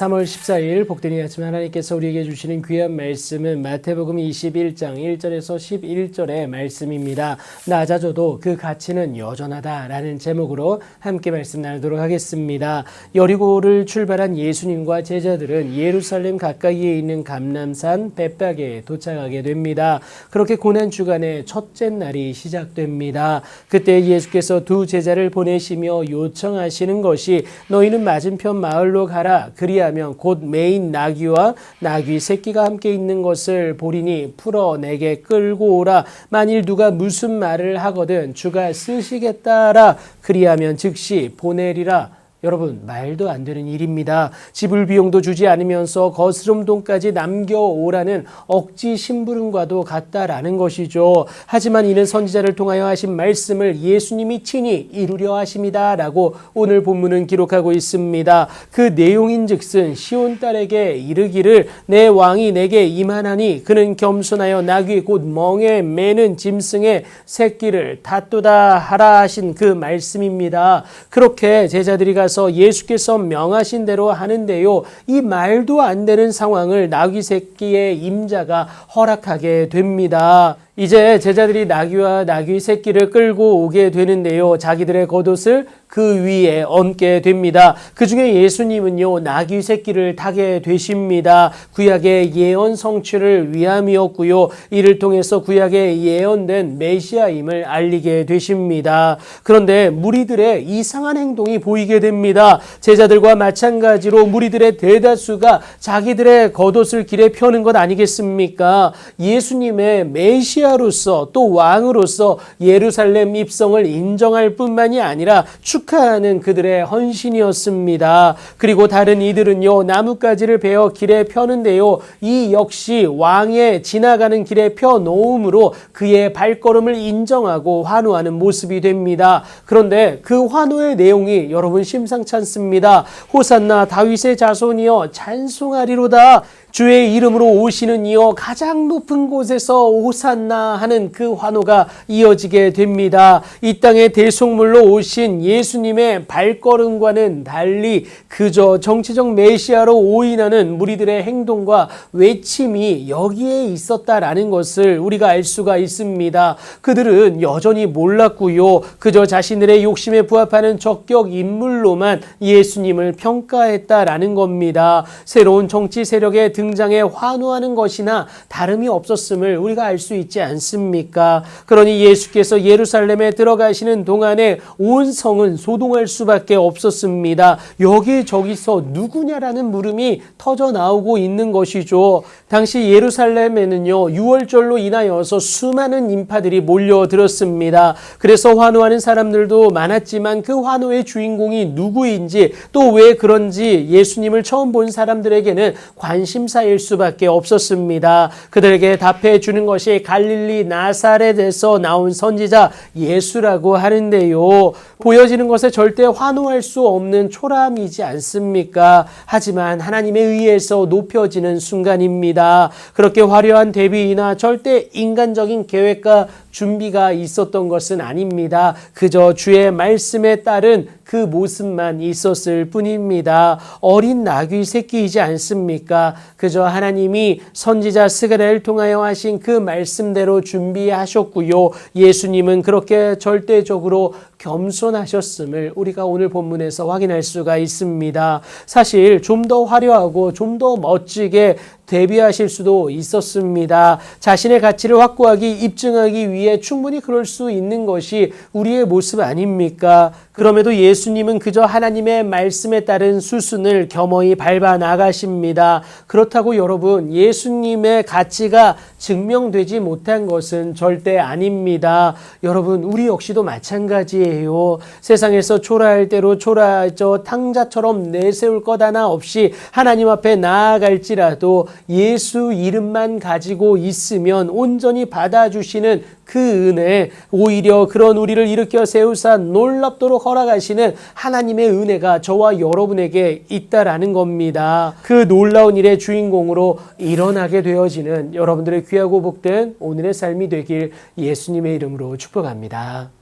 3월 14일 복된 이 아침 하나님께서 우리에게 주시는 귀한 말씀은 마태복음 21장 1절에서 11절의 말씀입니다. 낮아져도 그 가치는 여전하다라는 제목으로 함께 말씀 나누도록 하겠습니다. 여리고를 출발한 예수님과 제자들은 예루살렘 가까이에 있는 감람산 벳박에 도착하게 됩니다. 그렇게 고난 주간의 첫째 날이 시작됩니다. 그때 예수께서 두 제자를 보내시며 요청하시는 것이 너희는 맞은편 마을로 가라. 그리하면 곧 매인 나귀와 나귀 새끼가 함께 있는 것을 보리니 풀어 내게 끌고 오라. 만일 누가 무슨 말을 하거든 주가 쓰시겠다라. 그리하면 즉시 보내리라. 여러분, 말도 안 되는 일입니다. 지불 비용도 주지 않으면서 거스름돈까지 남겨오라는 억지 심부름과도 같다라는 것이죠. 하지만 이는 선지자를 통하여 하신 말씀을 예수님이 친히 이루려 하심이다 라고 오늘 본문은 기록하고 있습니다. 그 내용인즉슨 시온 딸에게 이르기를 내 왕이 내게 임하나니 그는 겸손하여 나귀 곧 멍에 매는 짐승의 새끼를 다투다 하라 하신 그 말씀입니다. 그렇게 제자들이 가서 예수께서 명하신 대로 하는데요. 이 말도 안 되는 상황을 나귀 새끼의 임자가 허락하게 됩니다. 이제 제자들이 나귀와 나귀 새끼를 끌고 오게 되는데요. 자기들의 겉옷을 그 위에 얹게 됩니다. 그 중에 예수님은요, 나귀 새끼를 타게 되십니다. 구약의 예언 성취를 위함이었고요. 이를 통해서 구약에 예언된 메시아임을 알리게 되십니다. 그런데 무리들의 이상한 행동이 보이게 됩니다. 제자들과 마찬가지로 무리들의 대다수가 자기들의 겉옷을 길에 펴는 것 아니겠습니까? 예수님의 메시아로서 또 왕으로서 예루살렘 입성을 인정할 뿐만이 아니라 축하하는 그들의 헌신이었습니다. 그리고 다른 이들은요, 나뭇가지를 베어 길에 펴는데요. 이 역시 왕의 지나가는 길에 펴 놓음으로 그의 발걸음을 인정하고 환호하는 모습이 됩니다. 그런데 그 환호의 내용이 여러분 심상치 않습니다. 호산나 다윗의 자손이여 찬송하리로다. 주의 이름으로 오시는 이여 가장 높은 곳에서 호산나 하는 그 환호가 이어지게 됩니다. 이 땅의 대속물로 오신 예수님의 발걸음과는 달리 그저 정치적 메시아로 오인하는 무리들의 행동과 외침이 여기에 있었다라는 것을 우리가 알 수가 있습니다. 그들은 여전히 몰랐고요. 그저 자신들의 욕심에 부합하는 적격 인물로만 예수님을 평가했다라는 겁니다. 새로운 정치 세력의 등장에 환호하는 것이나 다름이 없었음을 우리가 알 수 있지 않습니까? 그러니 예수께서 예루살렘에 들어가시는 동안에 온 성은 소동할 수밖에 없었습니다. 여기저기서 누구냐라는 물음이 터져 나오고 있는 것이죠. 당시 예루살렘에는요, 유월절로 인하여서 수많은 인파들이 몰려들었습니다. 그래서 환호하는 사람들도 많았지만 그 환호의 주인공이 누구인지 또 왜 그런지 예수님을 처음 본 사람들에게는 관심사일 수밖에 없었습니다. 그들에게 답해 주는 것이 갈릴리 나사렛에서 나온 선지자 예수라고 하는데요. 보여지는 것에 절대 환호할 수 없는 초라함이지 않습니까? 하지만 하나님에 의해서 높여지는 순간입니다. 그렇게 화려한 대비이나 절대 인간적인 계획과 준비가 있었던 것은 아닙니다. 그저 주의 말씀에 따른 그 모습만 있었을 뿐입니다. 어린 나귀 새끼이지 않습니까? 그저 하나님이 선지자 스가랴를 통하여 하신 그 말씀대로 준비하셨고요. 예수님은 그렇게 절대적으로 겸손하셨음을 우리가 오늘 본문에서 확인할 수가 있습니다. 사실 좀 더 화려하고 좀 더 멋지게 데뷔하실 수도 있었습니다. 자신의 가치를 확고하게 입증하기 위해 충분히 그럴 수 있는 것이 우리의 모습 아닙니까? 그럼에도 예수님은 그저 하나님의 말씀에 따른 수순을 겸허히 밟아 나가십니다. 그렇다고 여러분, 예수님의 가치가 증명되지 못한 것은 절대 아닙니다. 여러분, 우리 역시도 마찬가지예요. 세상에서 초라할 대로 초라하죠. 탕자처럼 내세울 것 하나 없이 하나님 앞에 나아갈지라도 예수 이름만 가지고 있으면 온전히 받아주시는 그 은혜, 오히려 그런 우리를 일으켜 세우사 놀랍도록 허락하시는 하나님의 은혜가 저와 여러분에게 있다라는 겁니다. 그 놀라운 일의 주인공으로 일어나게 되어지는 여러분들의 귀하고 복된 오늘의 삶이 되길 예수님의 이름으로 축복합니다.